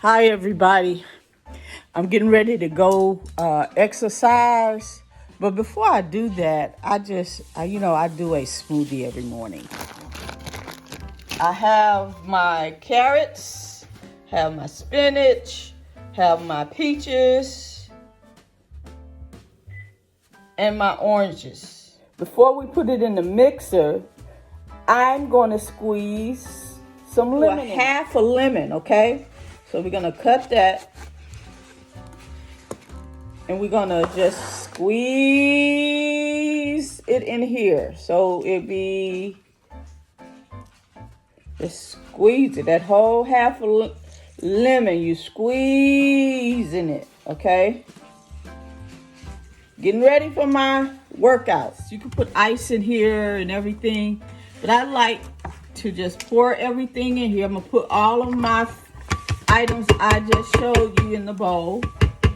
Hi everybody. I'm getting ready to go exercise, but before I do that, I do a smoothie every morning. I have my carrots, have my spinach, have my peaches, and my oranges. Before we put it in the mixer, I'm going to squeeze some lemon. Half a lemon, okay? So we're going to cut that. And we're going to just squeeze it in here. So just squeeze it. That whole half a lemon, you squeezing it, okay? Getting ready for my workouts. You can put ice in here and everything. But I like to just pour everything in here. I'm going to put all of my items I just showed you in the bowl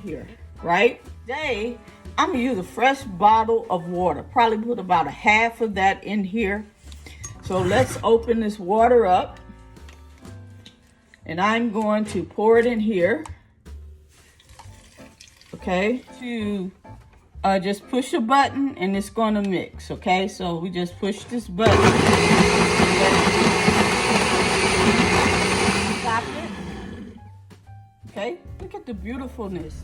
here, right? Today, I'm going to use a fresh bottle of water. Probably put about a half of that in here. So let's open this water up. And I'm going to pour it in here. Okay? To just push a button and it's going to mix. Okay? So we just push this button. Stop it. Okay? Look at the beautifulness.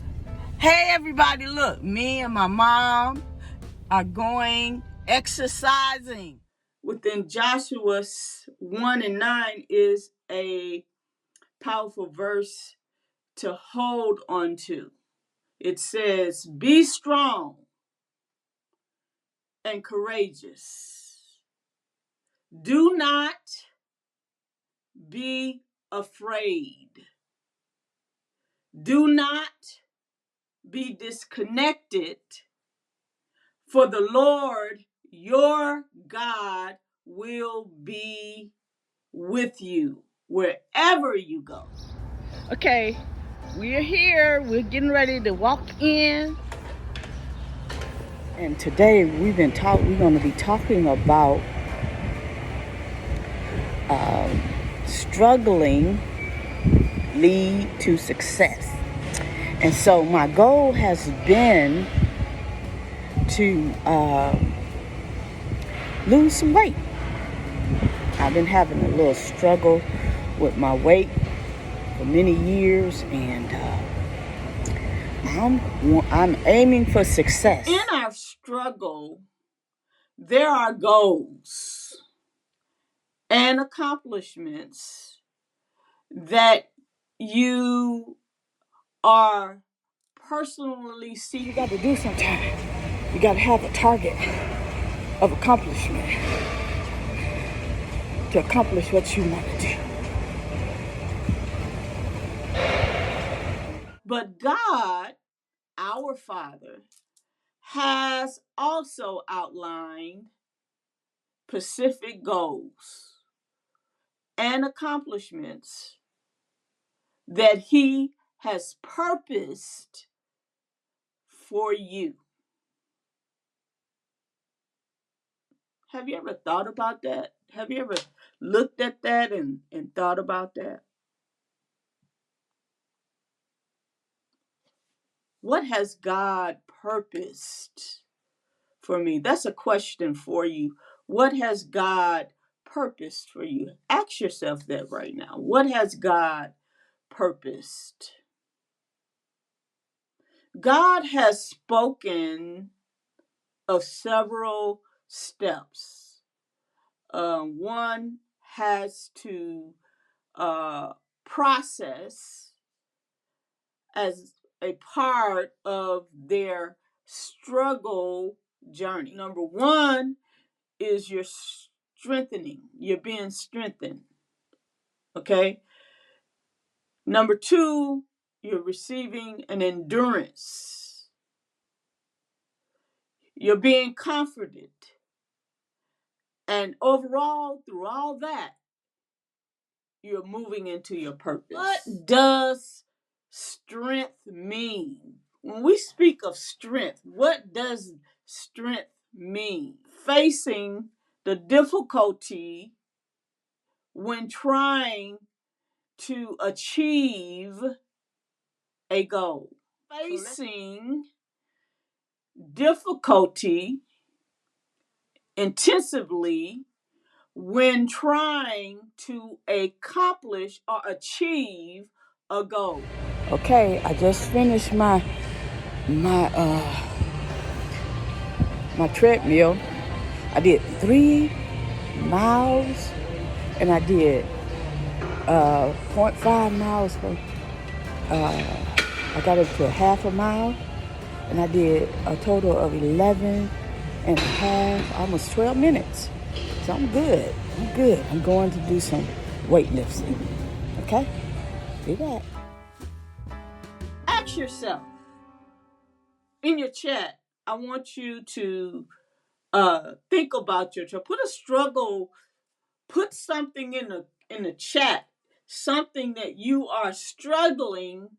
Hey everybody, look, me and my mom are going exercising. Within Joshua 1:9 is a powerful verse to hold on to. It says, be strong and courageous. Do not be afraid. Do not be disconnected. For the Lord, your God, will be with you wherever you go. Okay, we're here. We're getting ready to walk in. And today we're going to be talking about struggling lead to success. And so my goal has been to lose some weight. I've been having a little struggle with my weight for many years, and I'm aiming for success. In our struggle, there are goals and accomplishments that you are personally seeking. You got to do sometimes. You got to have a target of accomplishment to accomplish what you want to do. But God, our Father, has also outlined specific goals and accomplishments that He has purposed for you. Have you ever thought about that? Have you ever looked at that and thought about that? What has God purposed for me? That's a question for you. What has God purposed for you? Ask yourself that right now. What has God purposed? God has spoken of several steps. One has to process as a part of their struggle journey. Number one is you're strengthening. You're being strengthened. Okay? Number two, you're receiving an endurance. You're being comforted. And overall, through all that, you're moving into your purpose. What does strength mean? When we speak of strength, what does strength mean? Facing the difficulty when trying to achieve a goal. Facing difficulty intensively when trying to accomplish or achieve a goal. Okay, I just finished my treadmill. I did 3 miles and I did 0.5 miles for I got up to a half a mile and I did a total of 11 and a half, almost 12 minutes. So I'm good. I'm going to do some weightlifting. Okay? Be back. Ask yourself in your chat, I want you to think about your put a struggle, put something in the chat, something that you are struggling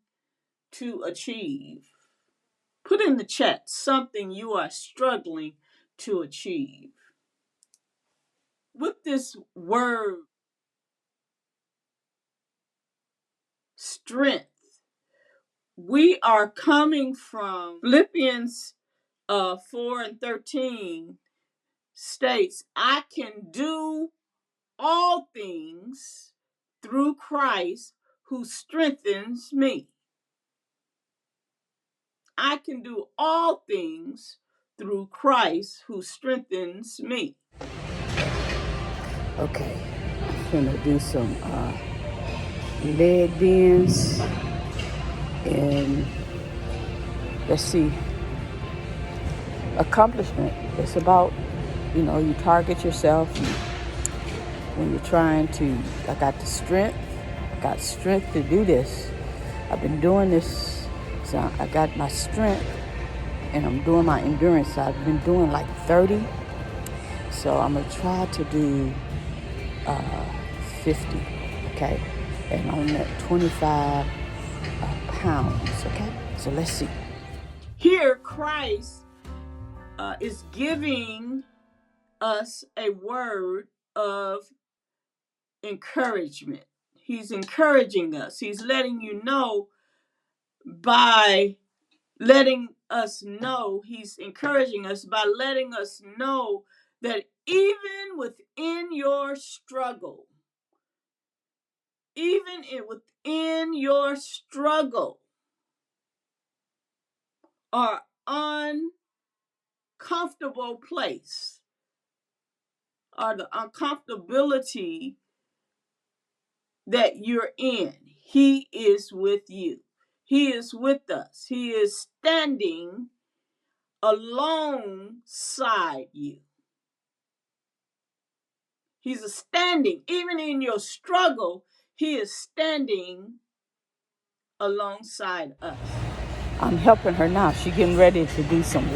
to achieve. Put in the chat something you are struggling to achieve. With this word strength, we are coming from Philippians 4:13 states, I can do all things through Christ who strengthens me. I can do all things through Christ who strengthens me. Okay, I'm gonna do some leg bends and let's see, accomplishment. It's about, you target yourself when you're trying to, I got strength to do this. I've been doing this, so I got my strength and I'm doing my endurance. I've been doing like 30, so I'm gonna try to do 50, okay? And I'm at 25 pounds, okay? So let's see. Here, Christ is giving us a word of encouragement. He's encouraging us. He's letting you know by letting us know. He's encouraging us by letting us know that even within your struggle, or uncomfortable place, or the uncomfortability that you're in, he is with you. He is with us. He is standing alongside you. He's standing, even in your struggle, he is standing alongside us. I'm helping her now. She's getting ready to do some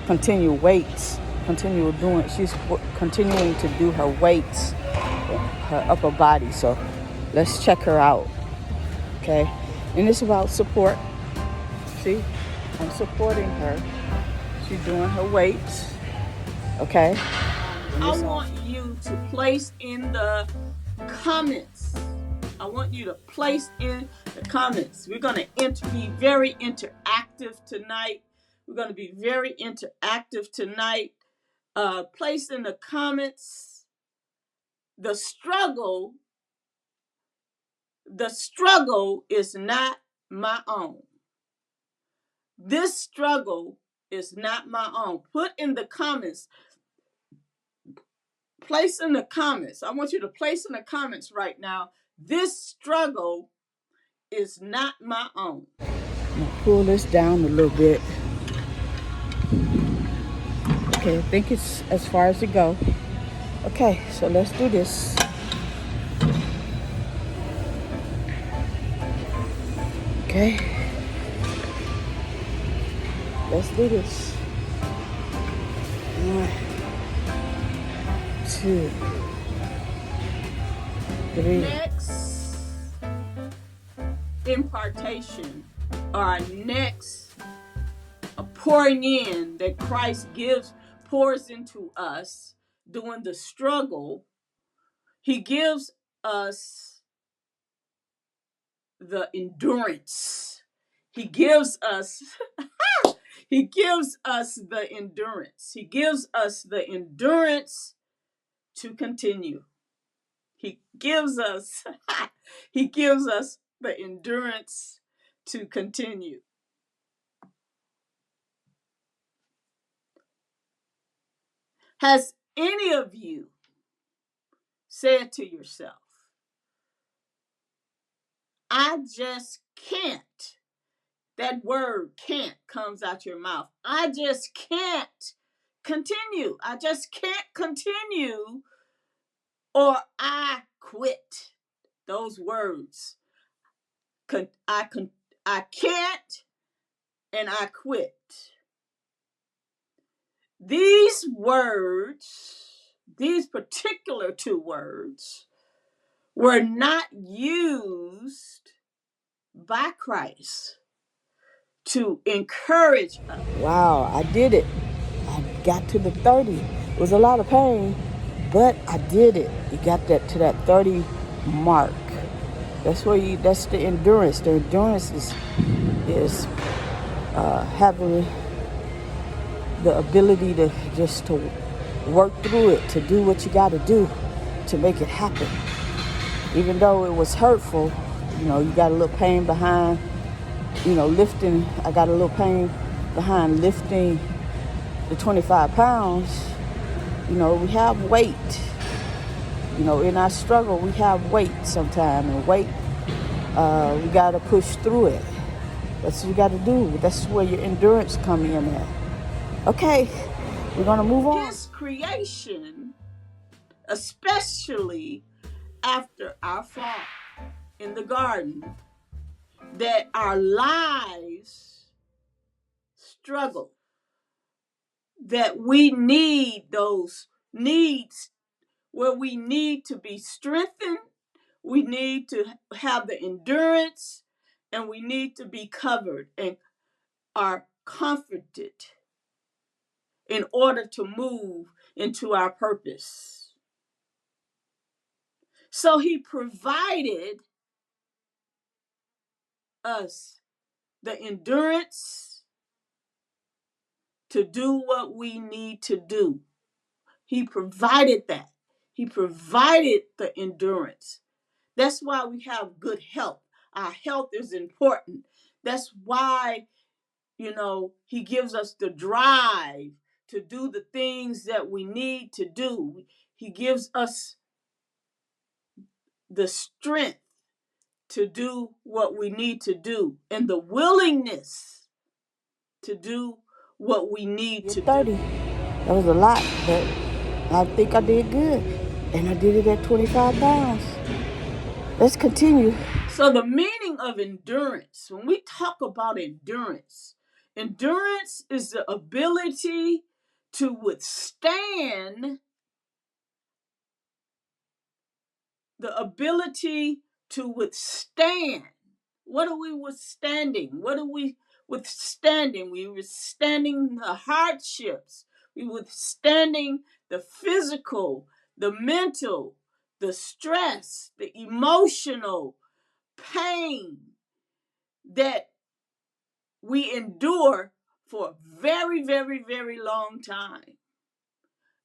continuing doing. She's continuing to do her weights, her upper body. So let's check her out, okay? And it's about support. See, I'm supporting her. She's doing her weights, okay? I want you to place in the comments. We're going to be very interactive tonight. Place in the comments the struggle is not my own. This struggle is not my own. Put in the comments. Place in the comments. I want you to place in the comments right now. This struggle is not my own. I'm going to pull this down a little bit. Okay, I think it's as far as it goes. Okay, so let's do this. Okay. Let's do this. 1, 2, 3. Next impartation, our next pouring in that Christ pours into us during the struggle. He gives us the endurance. He gives us he gives us the endurance. He gives us the endurance to continue. He gives us he gives us the endurance to continue. Has any of you said to yourself, I just can't? That word can't comes out your mouth. I just can't continue. I just can't continue, or I quit. Those words. I can't and I quit. These words, these particular two words, were not used by Christ to encourage us. Wow, I did it. I got to the 30. It was a lot of pain, but I did it. You got that to that 30 mark. That's the endurance. The endurance is having the ability to just to work through it, to do what you got to do to make it happen. Even though it was hurtful, you got a little pain behind, lifting. I got a little pain behind lifting the 25 pounds. We have weight. In our struggle, we have weight sometimes, and weight, we got to push through it. That's what you got to do. That's where your endurance comes in at. Okay, we're going to move on. His creation, especially after our fall in the garden, that our lives struggle, that we need those needs where we need to be strengthened, we need to have the endurance, and we need to be covered and are comforted in order to move into our purpose. So he provided us the endurance to do what we need to do. He provided that. He provided the endurance. That's why we have good health. Our health is important. That's why, he gives us the drive to do the things that we need to do. He gives us the strength to do what we need to do and the willingness to do what we need to 30. Do. That was a lot, but I think I did good. And I did it at 25 pounds. Let's continue. So the meaning of endurance, when we talk about endurance is the ability to withstand, What are we withstanding? What are we withstanding? We're withstanding the hardships. We're withstanding the physical, the mental, the stress, the emotional pain that we endure for a very, very, very long time.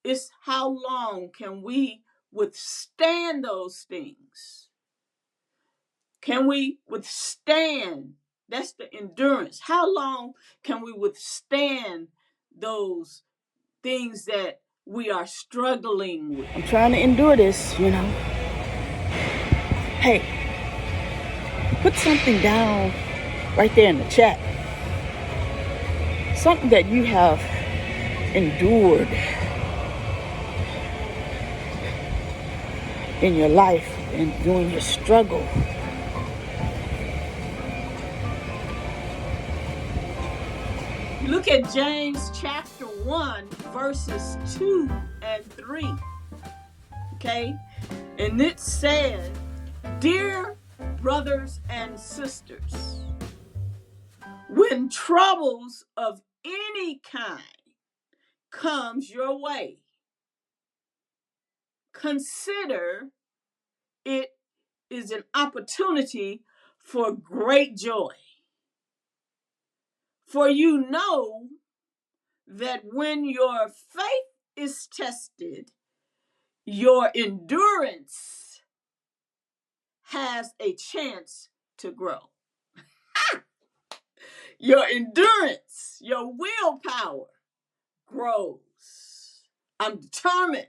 It's how long can we withstand those things? Can we withstand? That's the endurance. How long can we withstand those things that we are struggling with? I'm trying to endure this, Hey, put something down right there in the chat. Something that you have endured in your life and during your struggle. Look at James chapter 1, verses 2 and 3. Okay? And it said, dear brothers and sisters, when troubles of any kind comes your way, consider it is an opportunity for great joy. For you know that when your faith is tested, your endurance has a chance to grow. Your endurance, your willpower grows. I'm determined.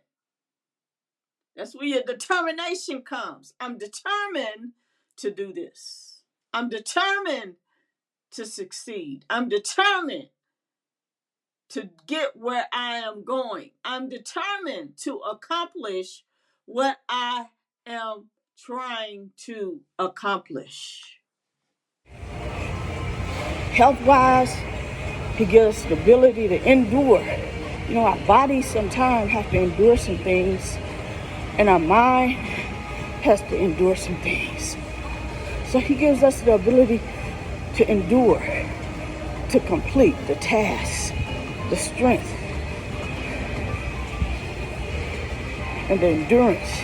That's where your determination comes. I'm determined to do this. I'm determined to succeed. I'm determined to get where I am going. I'm determined to accomplish what I am trying to accomplish. Health-wise, he gives us the ability to endure. You know, our bodies sometimes have to endure some things, and our mind has to endure some things. So he gives us the ability to endure, to complete the task, the strength, and the endurance.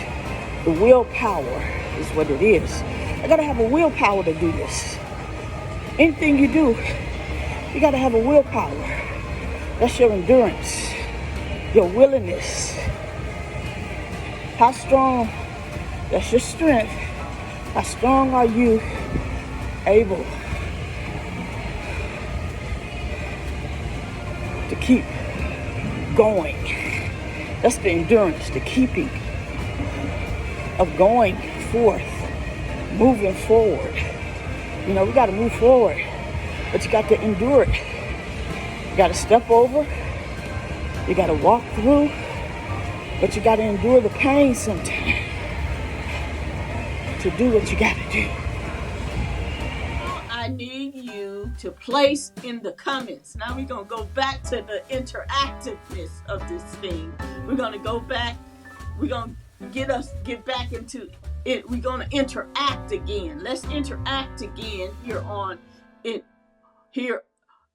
The willpower is what it is. I gotta have a willpower to do this. Anything you do, you gotta have a willpower. That's your endurance, your willingness. How strong, that's your strength. How strong are you able to keep going? That's the endurance, the keeping of going forth, moving forward. You know, we got to move forward, but you got to endure it. You got to step over, you got to walk through, but you got to endure the pain sometimes to do what you got to do. I need you to place in the comments. Now we're going to go back to the interactiveness of this thing. We're going to go back. We're going to get back into it. We're going to interact again. Let's interact again here on it, here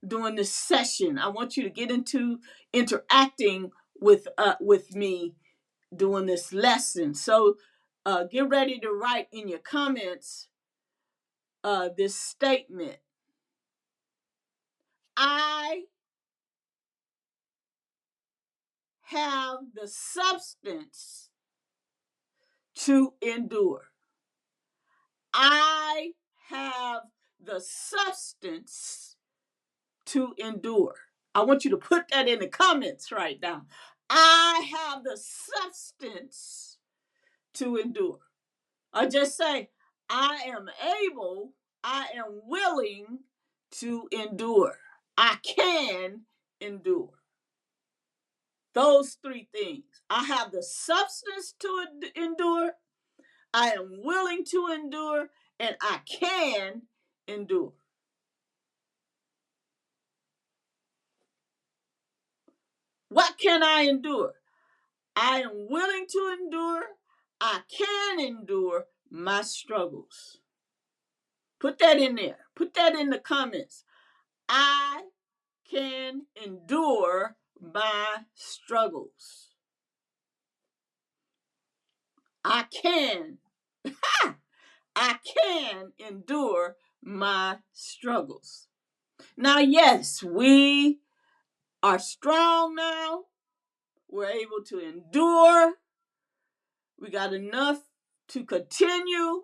during this session. I want you to get into interacting with me doing this lesson. So get ready to write in your comments this statement. I have the substance to endure. I have the substance to endure. I want you to put that in the comments right now. I have the substance to endure. Or just say, I am able, I am willing to endure. I can endure. Those three things. I have the substance to endure, I am willing to endure, and I can endure. What can I endure? I am willing to endure, I can endure my struggles. Put that in there. Put that in the comments. I can endure my struggles. I can. I can endure my struggles. Now, yes, we are strong now. We're able to endure. We got enough to continue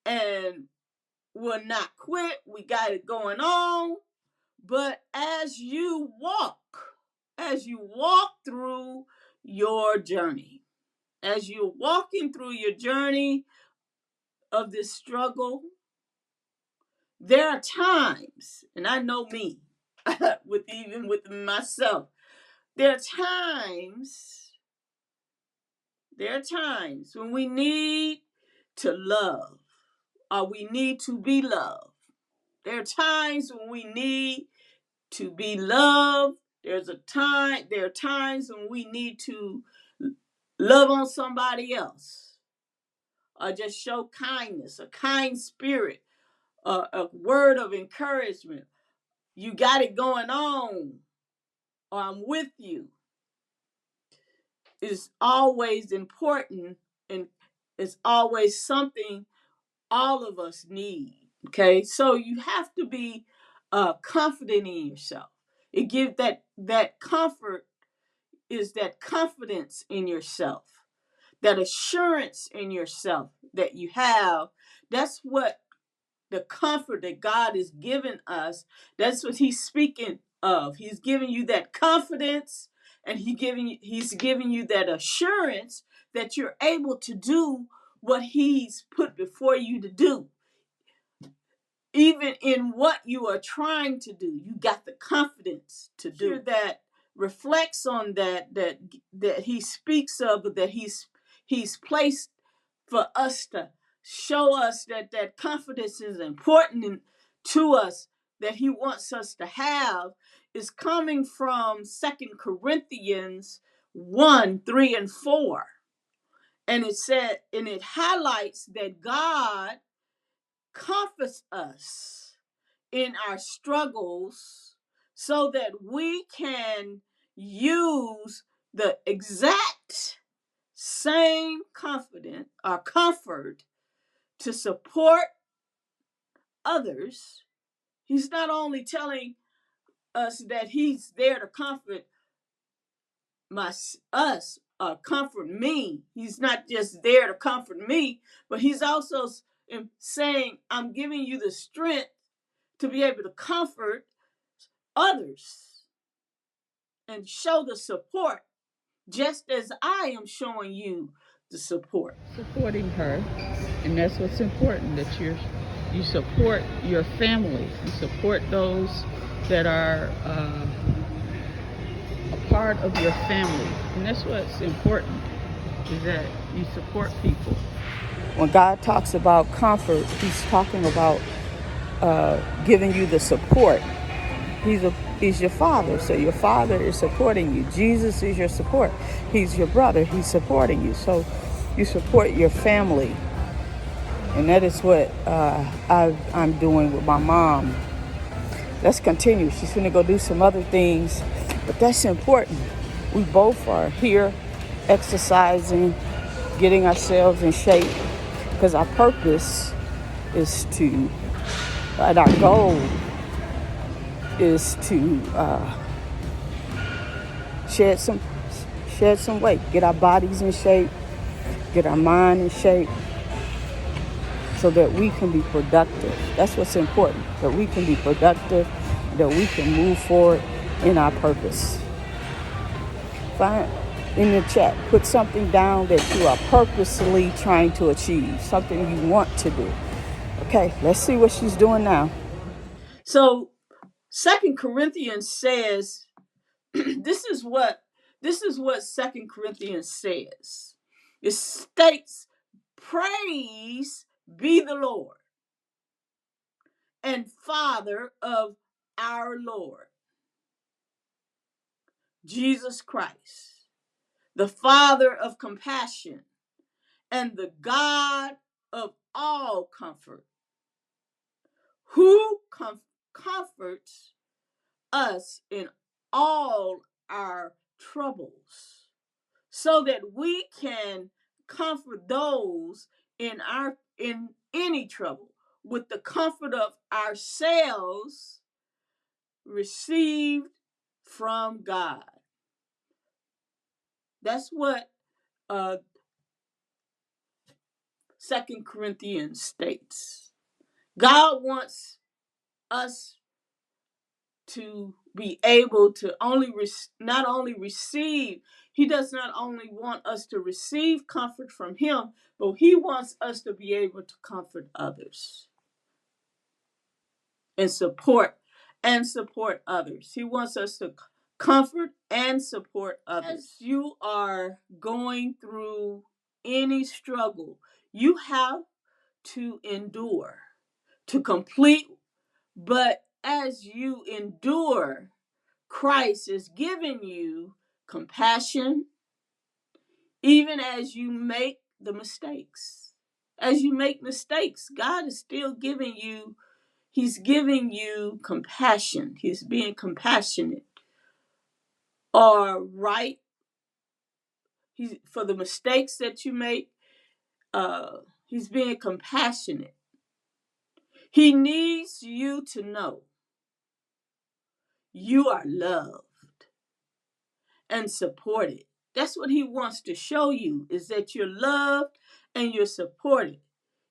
and we'll not quit. We got it going on. But as you walk through your journey, as you're walking through your journey of this struggle, there are times, and I know me, with myself, there are times when we need to love, or we need to be loved. There are times when we need to be loved. There are times when we need to love on somebody else, or just show kindness, a kind spirit, a word of encouragement. You got it going on, or I'm with you. It's always important, and it's always something all of us need. Okay, so you have to be confident in yourself. It gives that comfort is that confidence in yourself, that assurance in yourself that you have. That's what the comfort that God is giving us. That's what He's speaking of. He's giving you that confidence, and He's giving you that assurance that you're able to do what He's put before you to do. Even in what you are trying to do, you got the confidence to do. Sure, that reflects on that He speaks of, that He's placed for us to show us that confidence is important to us, that He wants us to have, is coming from 2 Corinthians 1:3-4. And it highlights that God comforts us in our struggles so that we can use the exact same confidence or comfort to support others. He's not only telling us that He's there to comfort us or comfort me. He's not just there to comfort me, but He's also saying, I'm giving you the strength to be able to comfort others and show the support, just as I am showing you the support. Supporting her, and that's what's important, that you support your family, you support those that are a part of your family, and that's what's important, is that you support people. When God talks about comfort, He's talking about giving you the support. He's your father, so your father is supporting you. Jesus is your support. He's your brother. He's supporting you. So you support your family, and that is what I'm doing with my mom. Let's continue. She's going to go do some other things, but that's important. We both are here exercising, getting ourselves in shape, because our purpose is to, and our goal is to shed some weight, get our bodies in shape, get our mind in shape, so that we can be productive. That's what's important, that we can be productive, that we can move forward in our purpose. Find in the chat, put something down that you are purposely trying to achieve, something you want to do. Okay, let's see what she's doing now. So 2 Corinthians says, this is what 2 Corinthians says. It states, praise be the Lord and Father of our Lord Jesus Christ, the Father of compassion and the God of all comfort, who comforts us in all our troubles, so that we can comfort those in any trouble with the comfort of ourselves received from God. That's what 2 Corinthians states. God wants us to be able to not only receive. He does not only want us to receive comfort from Him, but He wants us to be able to comfort others and support others. He wants us to comfort and support others. As you are going through any struggle, you have to endure, to complete. But as you endure, Christ is giving you compassion, even as you make the mistakes. As you make mistakes, God is still giving you, He's giving you compassion. He's being compassionate. Or right, for the mistakes that you make, He's being compassionate. He needs you to know you are loved and supported. That's what he wants to show you, is that you're loved and you're supported.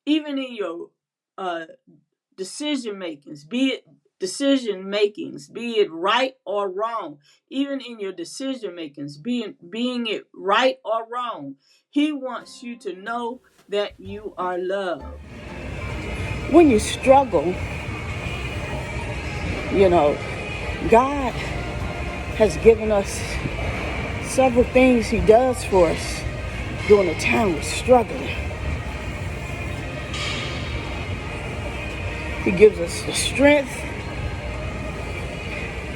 Even in your decision makings, be it right or wrong. Even in your decision makings, being it right or wrong, he wants you to know that you are loved. When you struggle, God has given us several things he does for us during the time we're struggling. He gives us the strength.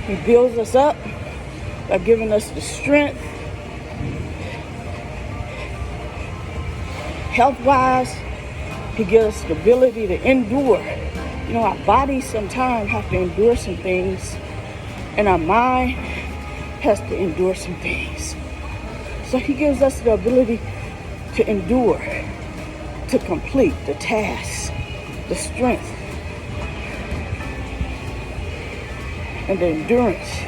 He builds us up by giving us the strength. Health-wise, he gives us the ability to endure. Our bodies sometimes have to endure some things, and our mind has to endure some things. So he gives us the ability to endure, to complete the task, the strength, and the endurance.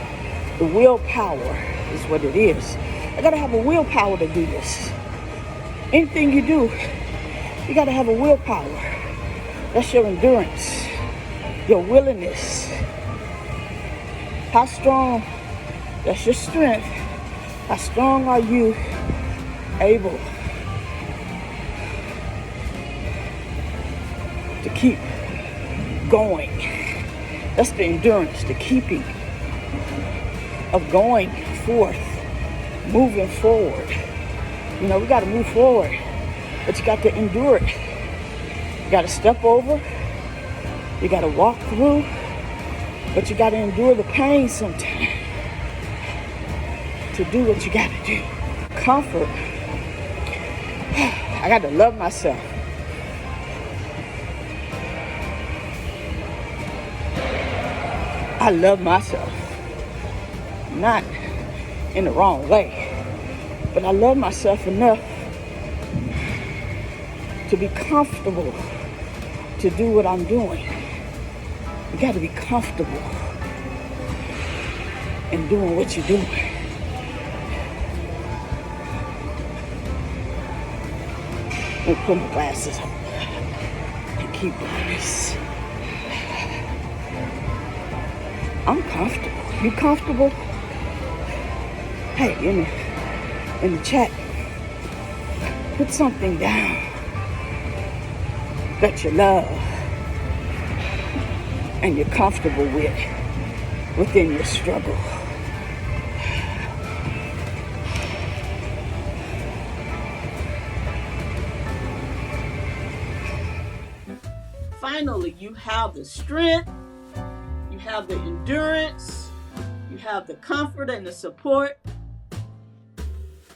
The willpower is what it is. I gotta have a willpower to do this. Anything you do, you gotta have a willpower. That's your endurance, your willingness. How strong, that's your strength. How strong are you able to keep going? That's the endurance, the keeping of going forth, moving forward. We got to move forward, but you got to endure it. You got to step over, you got to walk through, but you got to endure the pain sometimes to do what you got to do. Comfort. I got to love myself. I love myself. Not in the wrong way, but I love myself enough to be comfortable to do what I'm doing. You got to be comfortable in doing what you're doing. Let me put my glasses on and keep doing this. I'm comfortable. You comfortable? Hey, in the chat, put something down that you love and you're comfortable with within your struggle. Finally, you have the strength, you have the endurance, you have the comfort and the support.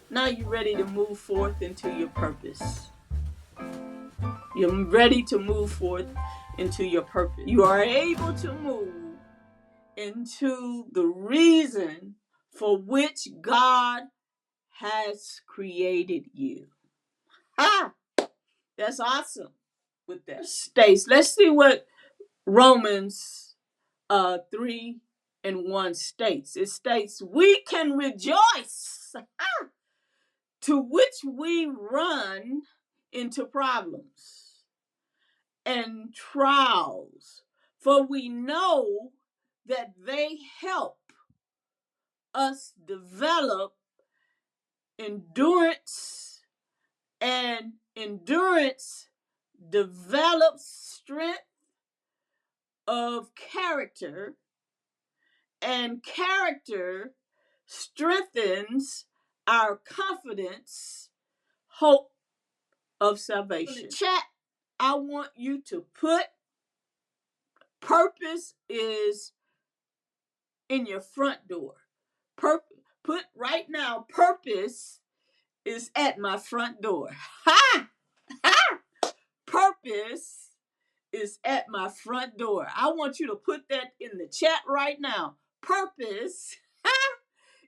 Now you're ready to move forth into your purpose. You're ready to move forth into your purpose. You are able to move into the reason for which God has created you. Ah, that's awesome. With that states, let's see what Romans 3:1 states. It states, we can rejoice to which we run into problems and trials, for we know that they help us develop endurance, and endurance develops strength of character, and character strengthens our confidence, hope of salvation. In the chat, I want you to put purpose is in your front door. Put right now, purpose is at my front door. Ha! Ha! Purpose is at my front door. I want you to put that in the chat right now. Purpose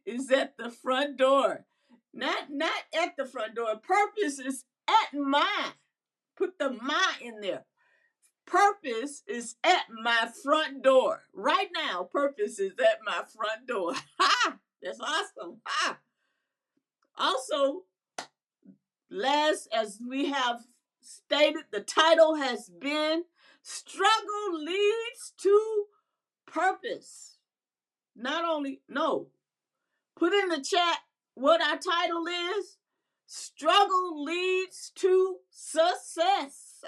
is at the front door. Not at the front door. Purpose is at my. Put the my in there. purpose is at my front door. Right now, purpose is at my front door. Ha! That's awesome. Ha! Also, last, as we have stated, the title has been Struggle Leads to Purpose. Not only, no, put in the chat what our title is. Struggle leads to success.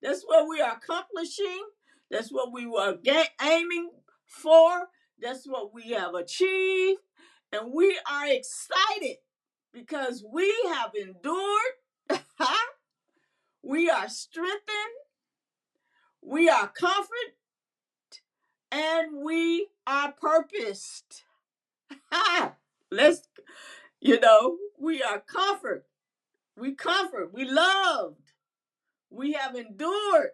That's what we are accomplishing. That's what we were aiming for. That's what we have achieved. And we are excited because we have endured. We are strengthened. We are comforted. And we are purposed. Let's, we are comfort. We comfort. We loved. We have endured.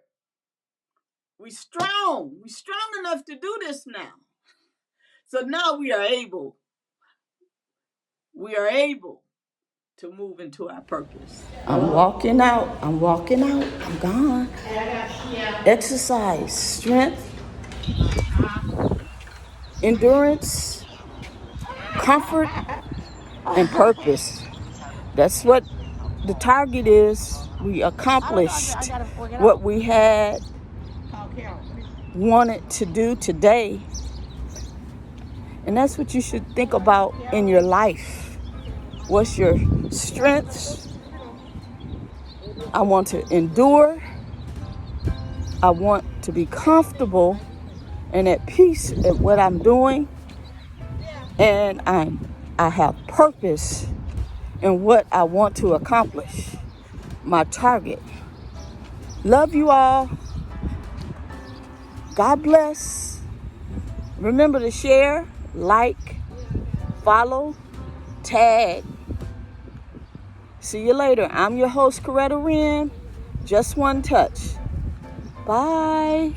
We strong. We strong enough to do this now. So now we are able to move into our purpose. I'm walking out. I'm gone. Exercise, strength, endurance, comfort, and purpose. That's what the target is. We accomplished what we had wanted to do today. And that's what you should think about in your life. What's your strengths? I want to endure. I want to be comfortable and at peace at what I'm doing. And I have purpose in what I want to accomplish. My target. Love you all. God bless. Remember to share, like, follow, tag. See you later. I'm your host, Coretta Wren. Just One Touch. Bye.